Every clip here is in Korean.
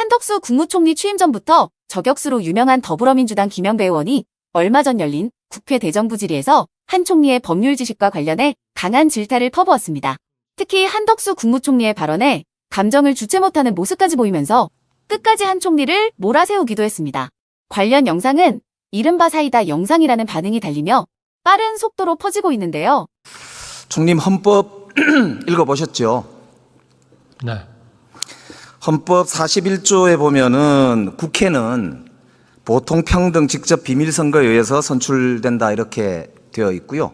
한덕수 국무총리 취임 전부터 저격수로 유명한 더불어민주당 김영배 의원이 얼마 전 열린 국회 대정부 질의에서 한 총리의 법률 지식과 관련해 강한 질타를 퍼부었습니다. 특히 한덕수 국무총리의 발언에 감정을 주체 못하는 모습까지 보이면서 끝까지 한 총리를 몰아세우기도 했습니다. 관련 영상은 이른바 사이다 영상이라는 반응이 달리며 빠른 속도로 퍼지고 있는데요. 총님 헌법 읽어보셨죠? 네. 헌법 41조에 보면은 국회는 보통평등 직접 비밀선거에 의해서 선출된다 이렇게 되어 있고요.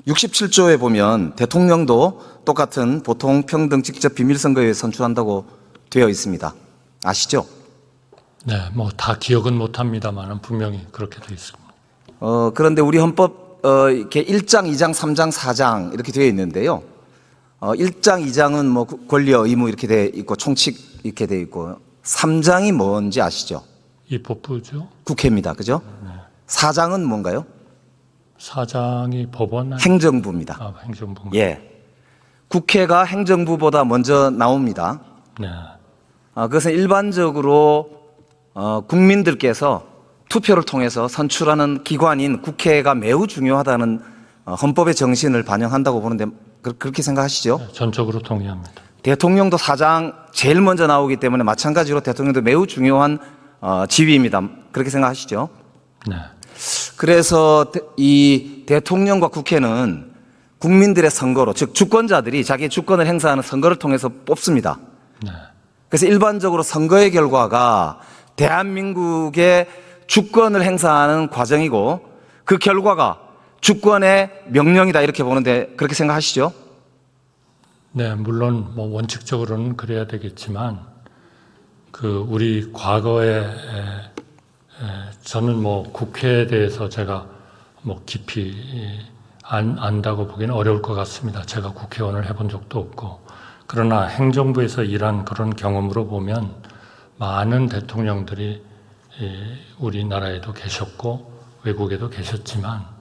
67조에 보면 대통령도 똑같은 보통평등 직접 비밀선거에 의해서 선출한다고 되어 있습니다. 아시죠? 네, 뭐 다 기억은 못합니다만 분명히 그렇게 되어 있습니다. 그런데 우리 헌법 이렇게 1장, 2장, 3장, 4장 이렇게 되어 있는데요. 1장, 2장은 뭐 권리와 의무 이렇게 되어 있고 총칙 이렇게 되어 있고 3장이 뭔지 아시죠? 입법부죠. 국회입니다. 그죠? 4장은 뭔가요? 사장이 법원 행정부입니다. 아, 행정부. 예. 국회가 행정부보다 먼저 나옵니다. 네. 그것은 일반적으로 국민들께서 투표를 통해서 선출하는 기관인 국회가 매우 중요하다는 헌법의 정신을 반영한다고 보는데 그렇게 생각하시죠? 네, 전적으로 동의합니다. 대통령도 4장 제일 먼저 나오기 때문에 마찬가지로 대통령도 매우 중요한 지위입니다. 그렇게 생각하시죠? 네. 그래서 이 대통령과 국회는 국민들의 선거로, 즉 주권자들이 자기의 주권을 행사하는 선거를 통해서 뽑습니다. 네. 그래서 일반적으로 선거의 결과가 대한민국의 주권을 행사하는 과정이고 그 결과가 주권의 명령이다 이렇게 보는데 그렇게 생각하시죠? 네, 물론 뭐 원칙적으로는 그래야 되겠지만 그 우리 과거에 저는 뭐 국회에 대해서 제가 뭐 깊이 안다고 보기는 어려울 것 같습니다. 제가 국회의원을 해본 적도 없고 그러나 행정부에서 일한 그런 경험으로 보면 많은 대통령들이 우리나라에도 계셨고 외국에도 계셨지만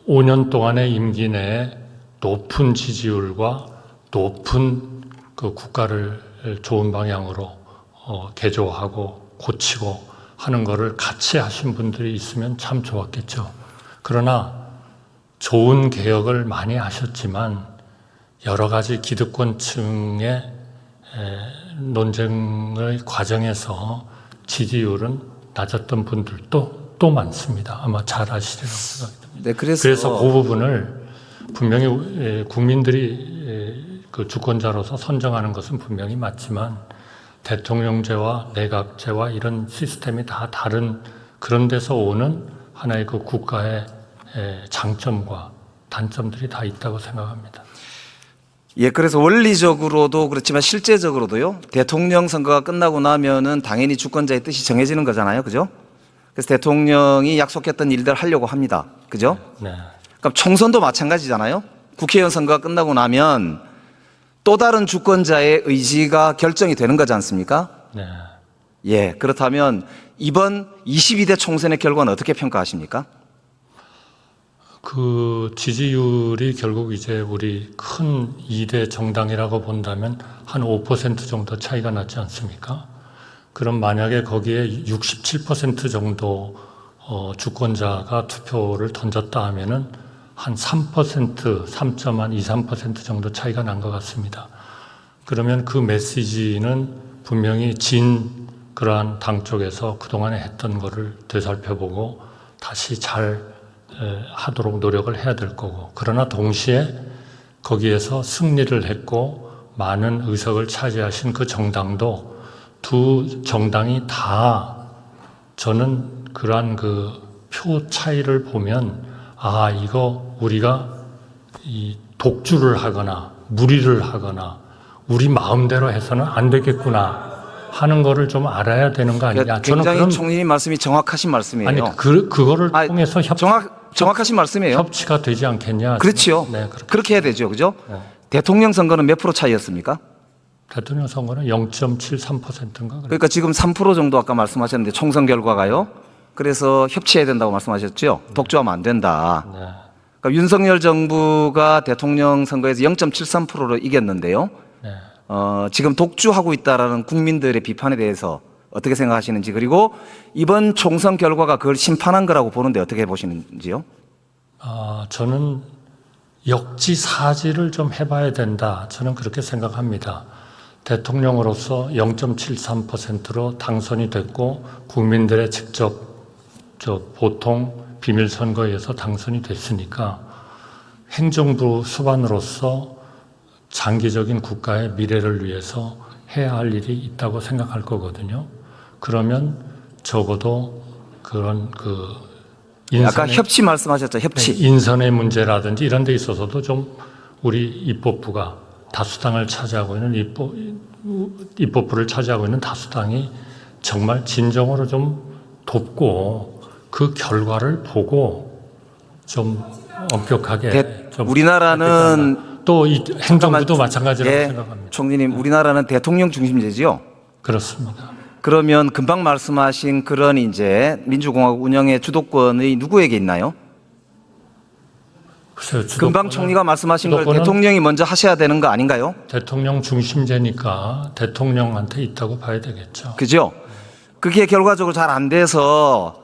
5년 동안의 임기 내에 높은 지지율과 높은 그 국가를 좋은 방향으로 개조하고 고치고 하는 거를 같이 하신 분들이 있으면 참 좋았겠죠. 그러나 좋은 개혁을 많이 하셨지만 여러 가지 기득권층의 논쟁의 과정에서 지지율은 낮았던 분들도 또 많습니다. 아마 잘 아시리라고 생각됩니다. 네, 그래서 그 부분을 분명히 국민들이 그 주권자로서 선정하는 것은 분명히 맞지만 대통령제와 내각제와 이런 시스템이 다 다른 그런 데서 오는 하나의 그 국가의 장점과 단점들이 다 있다고 생각합니다. 예, 그래서 원리적으로도 그렇지만 실제적으로도요. 대통령 선거가 끝나고 나면은 당연히 주권자의 뜻이 정해지는 거잖아요. 그죠? 그래서 대통령이 약속했던 일들 하려고 합니다. 그죠? 네. 그럼 총선도 마찬가지잖아요. 국회의원 선거가 끝나고 나면 또 다른 주권자의 의지가 결정이 되는 거지 않습니까? 네. 예, 그렇다면 이번 22대 총선의 결과는 어떻게 평가하십니까? 그 지지율이 결국 이제 우리 큰 2대 정당이라고 본다면 한 5% 정도 차이가 나지 않습니까? 그럼 만약에 거기에 67% 정도 주권자가 투표를 던졌다 하면은 한 3%, 3.23% 정도 차이가 난 것 같습니다. 그러면 그 메시지는 분명히 진 그러한 당 쪽에서 그동안에 했던 거를 되살펴보고 다시 잘 하도록 노력을 해야 될 거고 그러나 동시에 거기에서 승리를 했고 많은 의석을 차지하신 그 정당도 두 정당이 다 저는 그러한 그 표 차이를 보면 아 이거 우리가 이 독주를 하거나 무리를 하거나 우리 마음대로 해서는 안 되겠구나 하는 거를 좀 알아야 되는 거 아니냐. 굉장히 저는 그런 총리님 말씀이 정확하신 말씀이에요. 아니 그거를 통해서 정확하신 말씀이에요. 협치가 되지 않겠냐. 그렇지요. 네, 그렇게 해야 되죠. 그죠? 네. 대통령 선거는 몇 프로 차이였습니까? 대통령 선거는 0.73%인가 그러니까 지금 3% 정도 아까 말씀하셨는데 총선 결과가요. 그래서 협치해야 된다고 말씀하셨죠. 독주하면 안 된다. 네. 그러니까 윤석열 정부가 대통령 선거에서 0.73%로 이겼는데요. 네. 지금 독주하고 있다라는 국민들의 비판에 대해서 어떻게 생각하시는지, 그리고 이번 총선 결과가 그걸 심판한 거라고 보는데 어떻게 보시는지요? 저는 역지사지를 좀 해봐야 된다. 저는 그렇게 생각합니다. 대통령으로서 0.73%로 당선이 됐고 국민들의 직접 보통 비밀선거에 의해서 당선이 됐으니까 행정부 수반으로서 장기적인 국가의 미래를 위해서 해야 할 일이 있다고 생각할 거거든요. 그러면 적어도 그런 아까 협치 말씀하셨죠, 협치. 인선의 문제라든지 이런 데 있어서도 좀 우리 입법부가 다수당을 차지하고 있는 입법부를 차지하고 있는 다수당이 정말 진정으로 좀 돕고 그 결과를 보고 좀 엄격하게 좀 우리나라는 또 이 행정부도 잠깐만, 마찬가지라고 예, 생각합니다. 총리님, 우리나라는 대통령 중심제지요. 그렇습니다. 그러면 금방 말씀하신 그런 이제 민주공화국 운영의 주도권이 누구에게 있나요? 글쎄요, 금방 총리가 말씀하신 걸 주도권은 대통령이 먼저 하셔야 되는 거 아닌가요? 대통령 중심제니까 대통령한테 있다고 봐야 되겠죠. 그죠? 그게 결과적으로 잘 안 돼서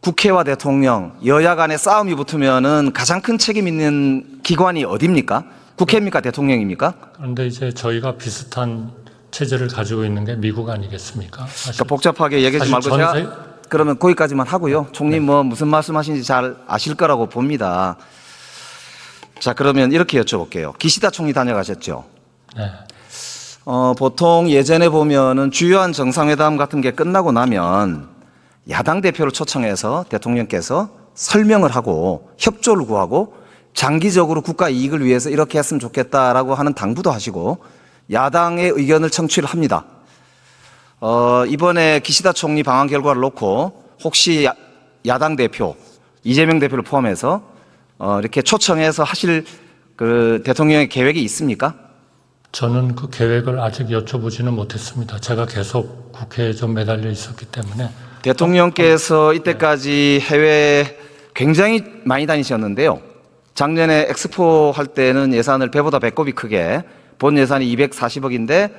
국회와 대통령, 여야 간의 싸움이 붙으면은 가장 큰 책임 있는 기관이 어디입니까? 국회입니까? 대통령입니까? 그런데 이제 저희가 비슷한 체제를 가지고 있는 게 미국 아니겠습니까? 사실 그러니까 복잡하게 얘기하지 말고 사실 제가 그러면 거기까지만 하고요. 총리님 뭐 무슨 말씀하시는지 잘 아실 거라고 봅니다. 자, 그러면 이렇게 여쭤볼게요. 기시다 총리 다녀가셨죠? 네. 보통 예전에 보면은 주요한 정상회담 같은 게 끝나고 나면 야당 대표를 초청해서 대통령께서 설명을 하고 협조를 구하고 장기적으로 국가 이익을 위해서 이렇게 했으면 좋겠다라고 하는 당부도 하시고 야당의 의견을 청취를 합니다. 이번에 기시다 총리 방한 결과를 놓고 혹시 야당 대표, 이재명 대표를 포함해서 이렇게 초청해서 하실 그 대통령의 계획이 있습니까? 저는 그 계획을 아직 여쭤보지는 못했습니다. 제가 계속 국회에 좀 매달려 있었기 때문에 대통령께서 이때까지 해외 굉장히 많이 다니셨는데요. 작년에 엑스포 할 때는 예산을 배보다 배꼽이 크게 본 예산이 240억인데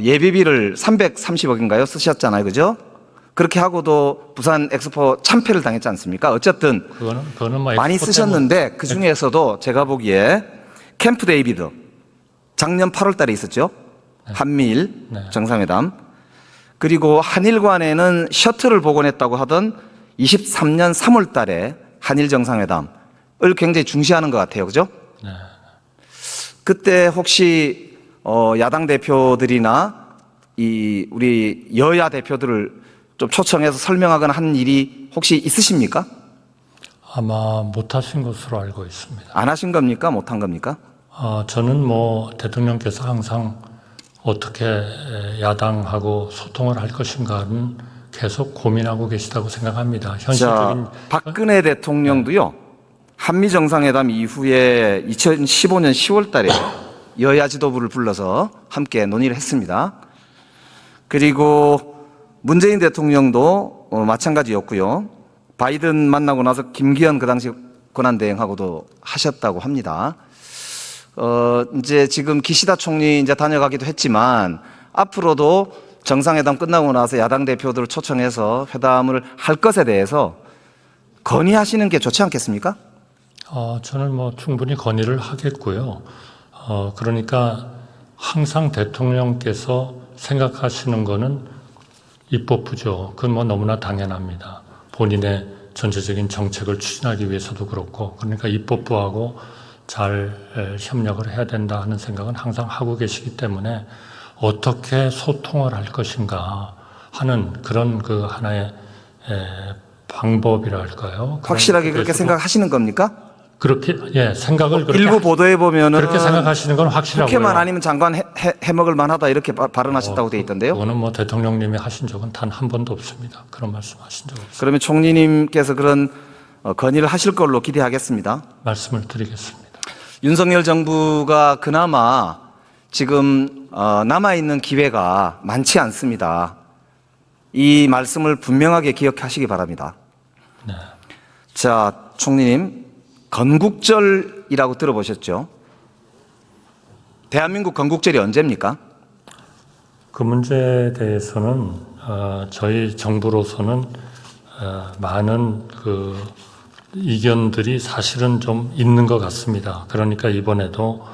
예비비를 330억인가요? 쓰셨잖아요. 그죠? 그렇게 하고도 부산 엑스포 참패를 당했지 않습니까? 어쨌든 그거는 뭐 많이 엑스포 쓰셨는데 그 중에서도 제가 보기에 캠프 데이비드 작년 8월 달에 있었죠. 한미일 네. 정상회담. 그리고 한일 간에는 셔틀을 복원했다고 하던 23년 3월 달에 한일 정상회담을 굉장히 중시하는 것 같아요. 그죠? 네. 그때 혹시 야당 대표들이나 우리 여야 대표들을 좀 초청해서 설명하거나 한 일이 혹시 있으십니까? 아마 못하신 것으로 알고 있습니다. 안 하신 겁니까? 못 한 겁니까? 저는 뭐 대통령께서 항상 어떻게 야당하고 소통을 할 것인가는 계속 고민하고 계시다고 생각합니다. 현실적인 박근혜 대통령도요. 한미 정상회담 이후에 2015년 10월 달에 여야 지도부를 불러서 함께 논의를 했습니다. 그리고 문재인 대통령도 마찬가지였고요. 바이든 만나고 나서 김기현 그 당시 권한대행하고도 하셨다고 합니다. 이제 지금 기시다 총리 이제 다녀가기도 했지만 앞으로도 정상회담 끝나고 나서 야당 대표들을 초청해서 회담을 할 것에 대해서 건의하시는 게 좋지 않겠습니까? 저는 뭐 충분히 건의를 하겠고요. 그러니까 항상 대통령께서 생각하시는 거는 입법부죠. 그건 뭐 너무나 당연합니다. 본인의 전체적인 정책을 추진하기 위해서도 그렇고, 그러니까 입법부하고 잘 협력을 해야 된다 하는 생각은 항상 하고 계시기 때문에 어떻게 소통을 할 것인가 하는 그런 그 하나의 방법이랄까요. 확실하게 그렇게 생각하시는 겁니까? 그렇게 생각을 그렇게 일부 보도에 보면은 그렇게 생각하시는 건 확실하고요. 국회만 아니면 장관 해먹을 만하다 이렇게 발언하셨다고 돼 있던데요. 그거는 뭐 대통령님이 하신 적은 단 한 번도 없습니다. 그런 말씀하신 적 없습니다. 그러면 총리님께서 그런 건의를 하실 걸로 기대하겠습니다. 말씀을 드리겠습니다. 윤석열 정부가 그나마 지금 남아있는 기회가 많지 않습니다. 이 말씀을 분명하게 기억하시기 바랍니다. 네. 자, 총리님, 건국절이라고 들어보셨죠? 대한민국 건국절이 언제입니까? 그 문제에 대해서는 저희 정부로서는 많은 그 이견들이 사실은 좀 있는 것 같습니다. 그러니까 이번에도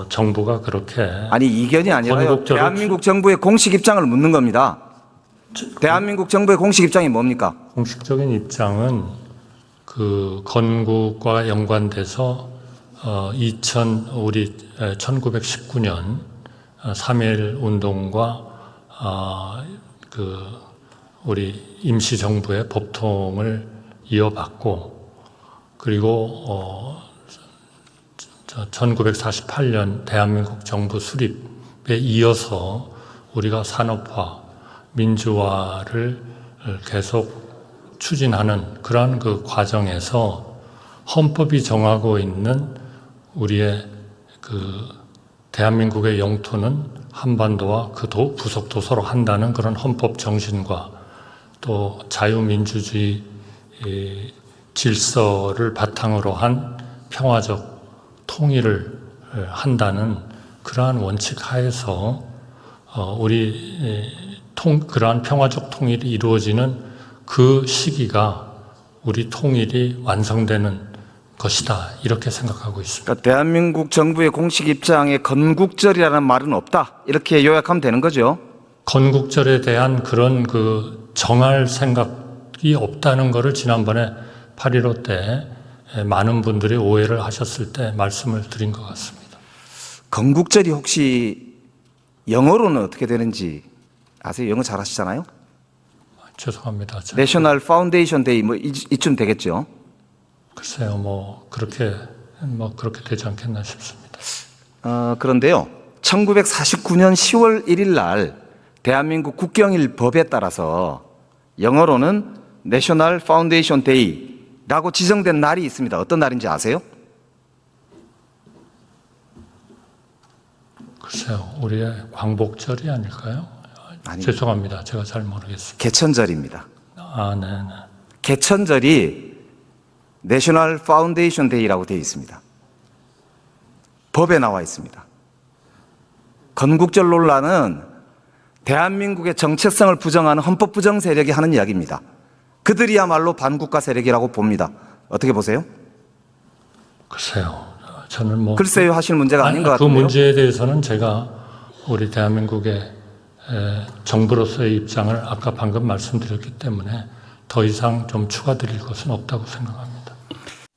정부가 그렇게 아니 이견이 아니라요. 건국절을- 대한민국 정부의 공식 입장을 묻는 겁니다. 대한민국 정부의 공식 입장이 뭡니까? 공식적인 입장은 그 건국과 연관돼서 우리 1919년 3.1 운동과 그 우리 임시정부의 법통을 이어받고 그리고 1948년 대한민국 정부 수립에 이어서 우리가 산업화, 민주화를 계속 추진하는 그러한 그 과정에서 헌법이 정하고 있는 우리의 그 대한민국의 영토는 한반도와 그 부속 도서로 한다는 그런 헌법 정신과 또 자유민주주의 질서를 바탕으로 한 평화적 통일을 한다는 그러한 원칙 하에서 그러한 평화적 통일이 이루어지는 그 시기가 우리 통일이 완성되는 것이다 이렇게 생각하고 있습니다. 그러니까 대한민국 정부의 공식 입장에 건국절이라는 말은 없다 이렇게 요약하면 되는 거죠. 건국절에 대한 그런 그 정할 생각이 없다는 것을 지난번에 8.15 때 많은 분들이 오해를 하셨을 때 말씀을 드린 것 같습니다. 건국절이 혹시 영어로는 어떻게 되는지 아세요? 영어 잘하시잖아요. 죄송합니다. 내셔널 파운데이션 데이 뭐 이쯤 되겠죠. 글쎄요, 그렇게 되지 않겠나 싶습니다. 그런데요, 1949년 10월 1일 날 대한민국 국경일 법에 따라서 영어로는 내셔널 파운데이션 데이라고 지정된 날이 있습니다. 어떤 날인지 아세요? 글쎄요, 우리의 광복절이 아닐까요? 아닙니다. 죄송합니다. 제가 잘 모르겠습니다. 개천절입니다. 네네. 개천절이 내셔널 파운데이션 데이라고 되어 있습니다. 법에 나와 있습니다. 건국절 논란은 대한민국의 정체성을 부정하는 헌법 부정 세력이 하는 이야기입니다. 그들이야말로 반국가 세력이라고 봅니다. 어떻게 보세요? 글쎄요, 저는 글쎄요 하실 문제가 아닌 것 그 같은데요. 문제에 대해서는 제가 우리 대한민국의 정부로서의 입장을 아까 방금 말씀드렸기 때문에 더 이상 좀 추가 드릴 것은 없다고 생각합니다.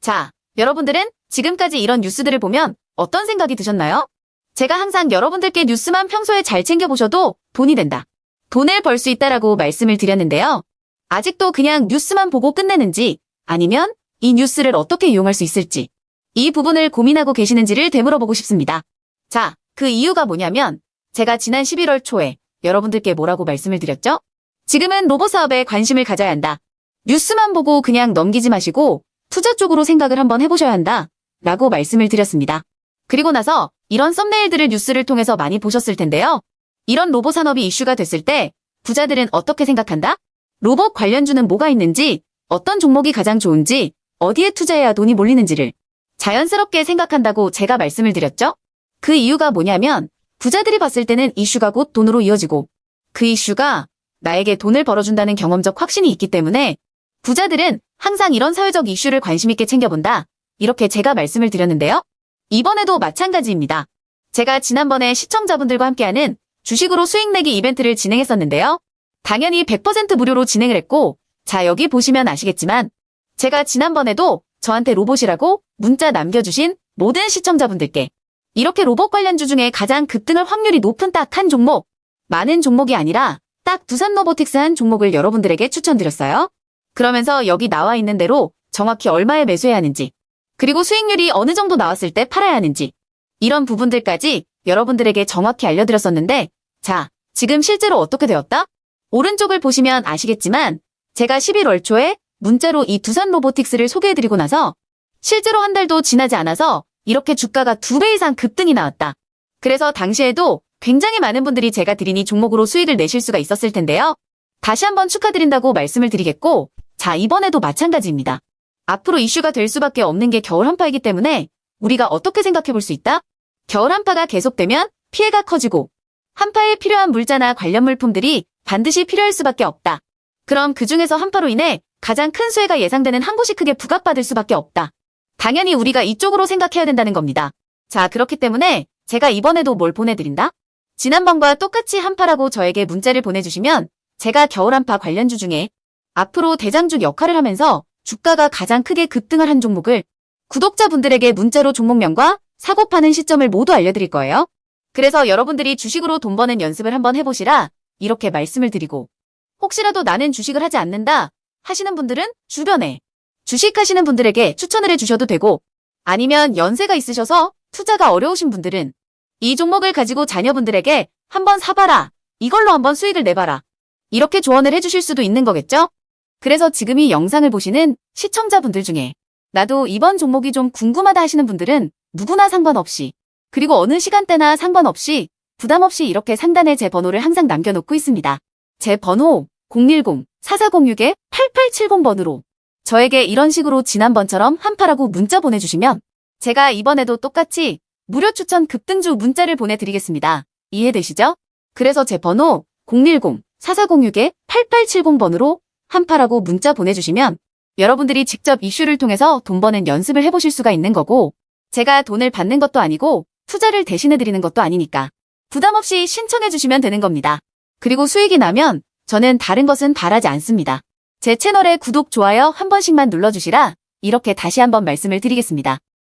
자, 여러분들은 지금까지 이런 뉴스들을 보면 어떤 생각이 드셨나요? 제가 항상 여러분들께 뉴스만 평소에 잘 챙겨보셔도 돈이 된다. 돈을 벌 수 있다라고 말씀을 드렸는데요. 아직도 그냥 뉴스만 보고 끝내는지 아니면 이 뉴스를 어떻게 이용할 수 있을지 이 부분을 고민하고 계시는지를 되물어보고 싶습니다. 자, 그 이유가 뭐냐면 제가 지난 11월 초에 여러분들께 뭐라고 말씀을 드렸죠? 지금은 로봇 사업에 관심을 가져야 한다. 뉴스만 보고 그냥 넘기지 마시고 투자 쪽으로 생각을 한번 해보셔야 한다. 라고 말씀을 드렸습니다. 그리고 나서 이런 썸네일들을 뉴스를 통해서 많이 보셨을 텐데요. 이런 로봇 산업이 이슈가 됐을 때 부자들은 어떻게 생각한다? 로봇 관련주는 뭐가 있는지, 어떤 종목이 가장 좋은지, 어디에 투자해야 돈이 몰리는지를 자연스럽게 생각한다고 제가 말씀을 드렸죠. 그 이유가 뭐냐면 부자들이 봤을 때는 이슈가 곧 돈으로 이어지고 그 이슈가 나에게 돈을 벌어준다는 경험적 확신이 있기 때문에 부자들은 항상 이런 사회적 이슈를 관심 있게 챙겨본다. 이렇게 제가 말씀을 드렸는데요. 이번에도 마찬가지입니다. 제가 지난번에 시청자분들과 함께하는 주식으로 수익 내기 이벤트를 진행했었는데요. 당연히 100% 무료로 진행을 했고 자 여기 보시면 아시겠지만 제가 지난번에도 저한테 로봇이라고 문자 남겨주신 모든 시청자분들께 이렇게 로봇 관련주 중에 가장 급등할 확률이 높은 딱 한 종목, 많은 종목이 아니라 딱 두산로보틱스 한 종목을 여러분들에게 추천드렸어요. 그러면서 여기 나와 있는 대로 정확히 얼마에 매수해야 하는지 그리고 수익률이 어느 정도 나왔을 때 팔아야 하는지 이런 부분들까지 여러분들에게 정확히 알려드렸었는데 자, 지금 실제로 어떻게 되었다? 오른쪽을 보시면 아시겠지만 제가 11월 초에 문자로 이 두산로보틱스를 소개해드리고 나서 실제로 한 달도 지나지 않아서 이렇게 주가가 2배 이상 급등이 나왔다. 그래서 당시에도 굉장히 많은 분들이 제가 드린 이 종목으로 수익을 내실 수가 있었을 텐데요. 다시 한번 축하드린다고 말씀을 드리겠고 자, 이번에도 마찬가지입니다. 앞으로 이슈가 될 수밖에 없는 게 겨울 한파이기 때문에 우리가 어떻게 생각해 볼 수 있다? 겨울 한파가 계속되면 피해가 커지고 한파에 필요한 물자나 관련 물품들이 반드시 필요할 수밖에 없다. 그럼 그 중에서 한파로 인해 가장 큰 수해가 예상되는 한 곳이 크게 부각받을 수밖에 없다. 당연히 우리가 이쪽으로 생각해야 된다는 겁니다. 자, 그렇기 때문에 제가 이번에도 뭘 보내드린다? 지난번과 똑같이 한파라고 저에게 문자를 보내주시면 제가 겨울 한파 관련주 중에 앞으로 대장주 역할을 하면서 주가가 가장 크게 급등할 한 종목을 구독자분들에게 문자로 종목명과 사고 파는 시점을 모두 알려드릴 거예요. 그래서 여러분들이 주식으로 돈 버는 연습을 한번 해보시라 이렇게 말씀을 드리고, 혹시라도 나는 주식을 하지 않는다 하시는 분들은 주변에 주식하시는 분들에게 추천을 해주셔도 되고, 아니면 연세가 있으셔서 투자가 어려우신 분들은 이 종목을 가지고 자녀분들에게 한번 사봐라, 이걸로 한번 수익을 내봐라, 이렇게 조언을 해주실 수도 있는 거겠죠? 그래서 지금 이 영상을 보시는 시청자분들 중에 나도 이번 종목이 좀 궁금하다 하시는 분들은 누구나 상관없이, 그리고 어느 시간대나 상관없이 부담없이 이렇게 상단에 제 번호를 항상 남겨놓고 있습니다. 제 번호 010-4406-8870번으로 저에게 이런 식으로 지난번처럼 한파라고 문자 보내주시면 제가 이번에도 똑같이 무료 추천 급등주 문자를 보내드리겠습니다. 이해되시죠? 그래서 제 번호 010-4406-8870번으로 한파라고 문자 보내주시면 여러분들이 직접 이슈를 통해서 돈 버는 연습을 해보실 수가 있는 거고, 제가 돈을 받는 것도 아니고 투자를 대신해드리는 것도 아니니까 부담 없이 신청해주시면 되는 겁니다. 그리고 수익이 나면 저는 다른 것은 바라지 않습니다. 제 채널에 구독, 좋아요 한 번씩만 눌러주시라 이렇게 다시 한번 말씀을 드리겠습니다.